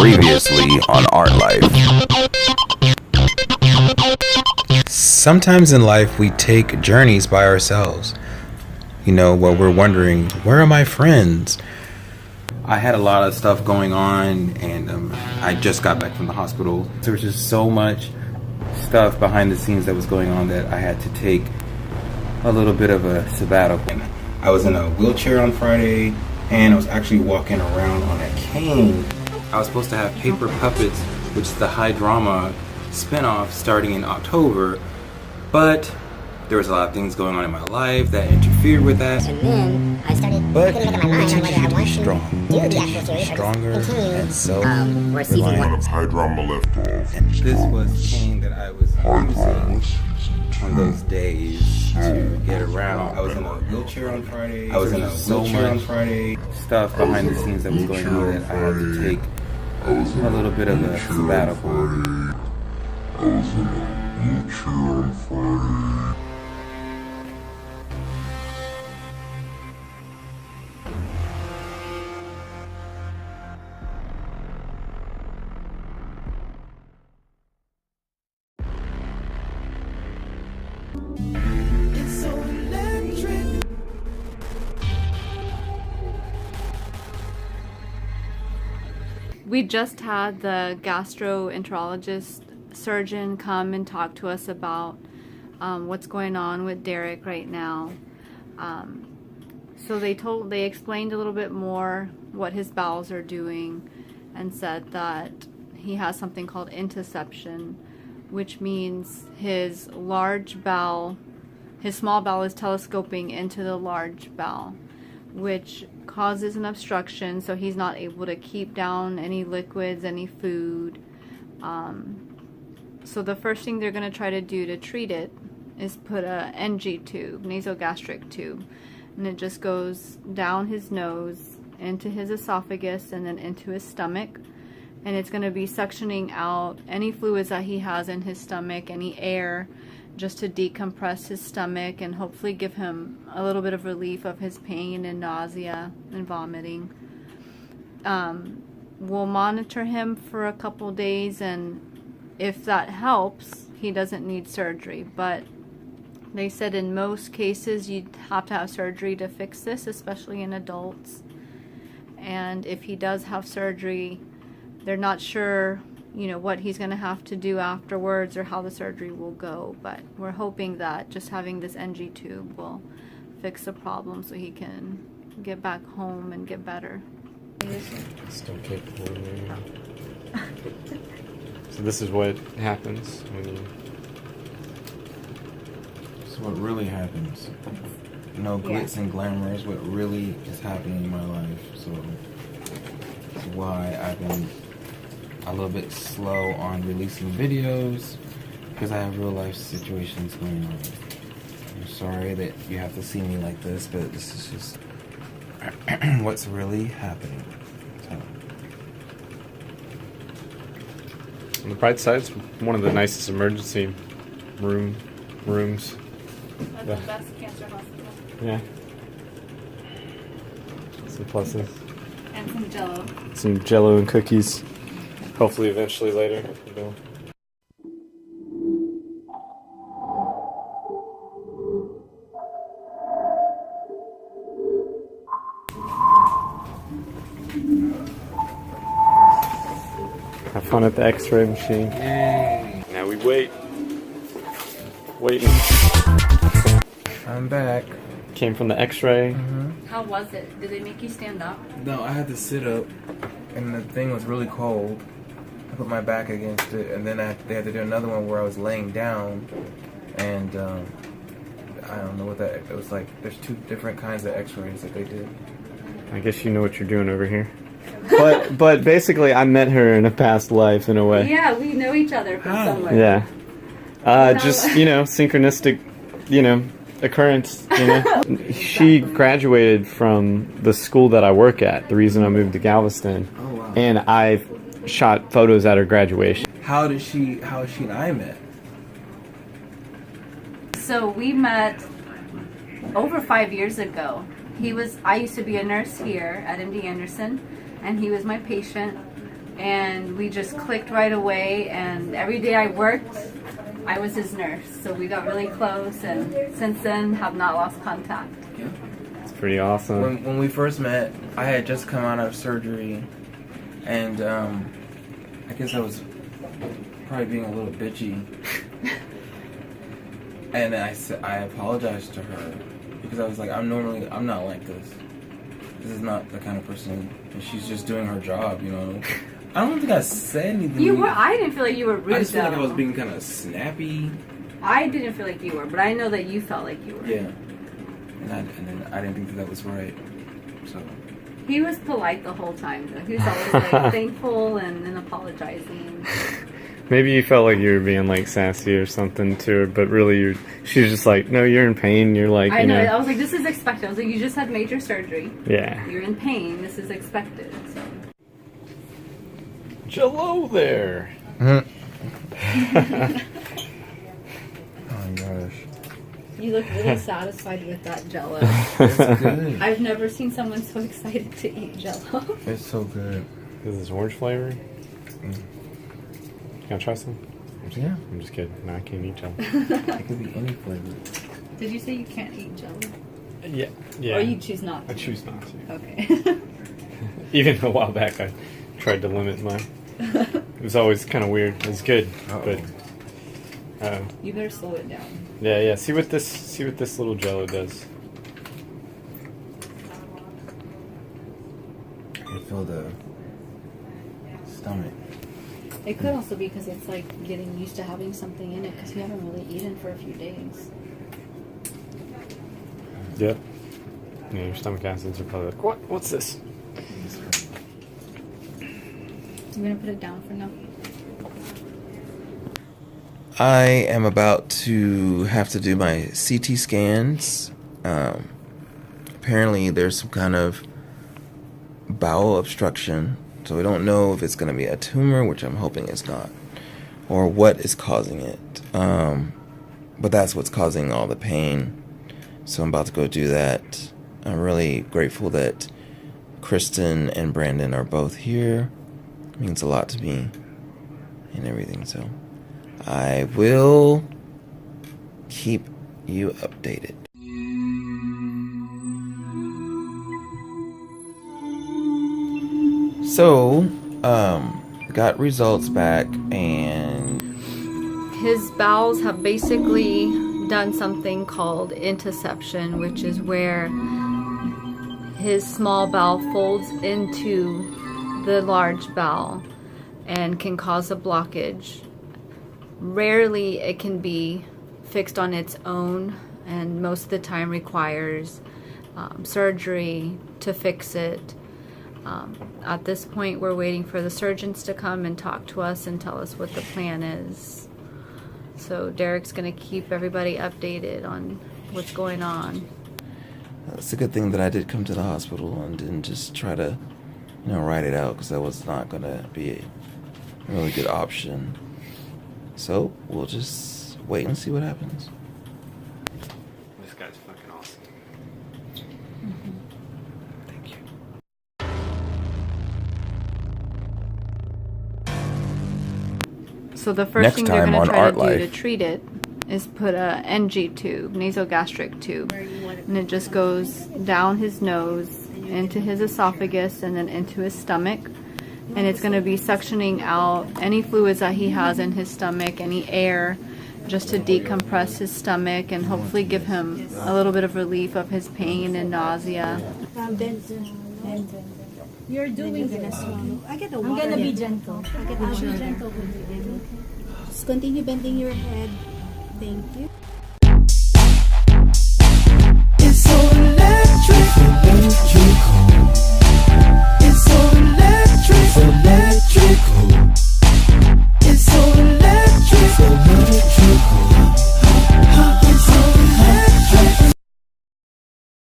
Previously on Art Life. Sometimes in life we take journeys by ourselves. You know, while we're wondering, where are my friends? I had a lot of stuff going on, and I just got back from the hospital. There was just so much stuff behind the scenes that was going on that I had to take a little bit of a sabbatical. I was in a wheelchair on Friday, and I was actually walking around on a cane. I was supposed to have Paper Puppets, which is the Drawma spinoff, starting in October, but there was a lot of things going on in my life that interfered with that. And then I started looking at my mind on whether I want to do the actual series stronger and so where season one of high drama left off. And this was cane that I was using on those days to get around. I was in a wheelchair on Friday. I was in a wheelchair on Friday. Stuff behind the scenes that was going on that I had to take a little bit of a sabbatical. I was in a wheelchair on Friday. We just had the gastroenterologist surgeon come and talk to us about what's going on with Derek right now. So they explained a little bit more what his bowels are doing, and said that he has something called intussusception, which means his large bowel, his small bowel is telescoping into the large bowel, which causes an obstruction, so he's not able to keep down any liquids, any food. So the first thing they're going to try to do to treat it is put a NG tube, nasogastric tube, and it just goes down his nose, into his esophagus, and then into his stomach. And it's going to be suctioning out any fluids that he has in his stomach, any air, just to decompress his stomach and hopefully give him a little bit of relief of his pain and nausea and vomiting. We'll monitor him for a couple days, and if that helps, he doesn't need surgery. But they said in most cases you'd have to have surgery to fix this, especially in adults. And if he does have surgery, they're not sure, you know, what he's going to have to do afterwards or how the surgery will go, but we're hoping that just having this NG tube will fix the problem so he can get back home and get better. Still capable. So this is what happens when you... This is what really happens. No glitz and glamour is what really is happening in my life. So that's why I've been a little bit slow on releasing videos, because I have real life situations going on. I'm sorry that you have to see me like this, but this is just what's really happening. So. On the bright side, it's one of the nicest emergency rooms. That's the best cancer hospital. Yeah. Some pluses. And some Jell-O. Some Jell-O and cookies. Hopefully eventually later. Have fun at the x-ray machine. Yay. Now we wait. Waiting. I'm back. Came from the x-ray. How was it? Did they make you stand up? No, I had to sit up, and the thing was really cold. I put my back against it, and then they had to do another one where I was laying down, and I don't know what that, it was like, there's two different kinds of x-rays that they did. I guess you know what you're doing over here. But basically I met her in a past life in a way. Yeah, we know each other from somewhere. Yeah. Just, you know, synchronistic, you know, occurrence, you know. She graduated from the school that I work at, the reason I moved to Galveston. Oh, wow. And I shot photos at her graduation. How is she and I met? So we met over 5 years ago. I used to be a nurse here at MD Anderson, and he was my patient. and we just clicked right away. And every day I worked, I was his nurse, so we got really close, and since then have not lost contact. It's pretty awesome. When we first met, I had just come out of surgery, and I guess I was probably being a little bitchy. And I apologized to her because I was like, I'm not like this. This is not the kind of person, and she's just doing her job, you know. I don't think I said anything. I didn't feel like you were rude. I just feel like I was being kind of snappy. I didn't feel like you were, but I know that you felt like you were. Yeah. And then I didn't think that was right. So. He was polite the whole time, though. He was always like thankful and apologizing. Maybe you felt like you were being like sassy or something to her, but really she was just like, no, you're in pain. You're like, I know. I was like, this is expected. I was like, you just had major surgery. Yeah. You're in pain. This is expected. So. Jello there. Oh my gosh. You look really satisfied with that Jello. It's good. I've never seen someone so excited to eat Jello. It's so good. Is this orange flavor? Can I try some? Yeah. I'm just kidding. No, I can't eat Jello. It could be any flavor. Did you say you can't eat Jello? Yeah. Or you choose not to? I choose not to. Okay. Even a while back, I tried to limit mine. It was always kind of weird. It was good, but you better slow it down. yeah. See what this little Jello does. I feel the stomach. It could also be because it's like getting used to having something in it because you haven't really eaten for a few days. Yep. Yeah, your stomach acids are probably like, what? What's this? I'm gonna put it down for now. I am about to have to do my CT scans. Apparently there's some kind of bowel obstruction, so we don't know if it's going to be a tumor, which I'm hoping it's not, or what is causing it. But that's what's causing all the pain. So I'm about to go do that. I'm really grateful that Kristen and Brandon are both here. It means a lot to me and everything, so I will keep you updated. So, got results back, and His bowels have basically done something called intussusception, which is where his small bowel folds into the large bowel and can cause a blockage. Rarely it can be fixed on its own, and most of the time requires surgery to fix it. At this point, we're waiting for the surgeons to come and talk to us and tell us what the plan is. So Derek's going to keep everybody updated on what's going on. it's a good thing that I did come to the hospital and didn't just try to, write it out, because that was not going to be a really good option. So we'll just wait and see what happens. This guy's fucking awesome. Thank you. So the first Next thing they're time going on to try to do Nightlight. to treat it is put a NG tube, nasogastric tube, and it just goes down his nose, into his esophagus, and then into his stomach. And it's going to be suctioning out any fluids that he has in his stomach, any air, just to decompress his stomach and hopefully give him a little bit of relief of his pain and nausea. You're doing this. I get the water. I'm gonna be gentle. I'll be gentle with you. Just continue bending your head. Thank you. It's so electric.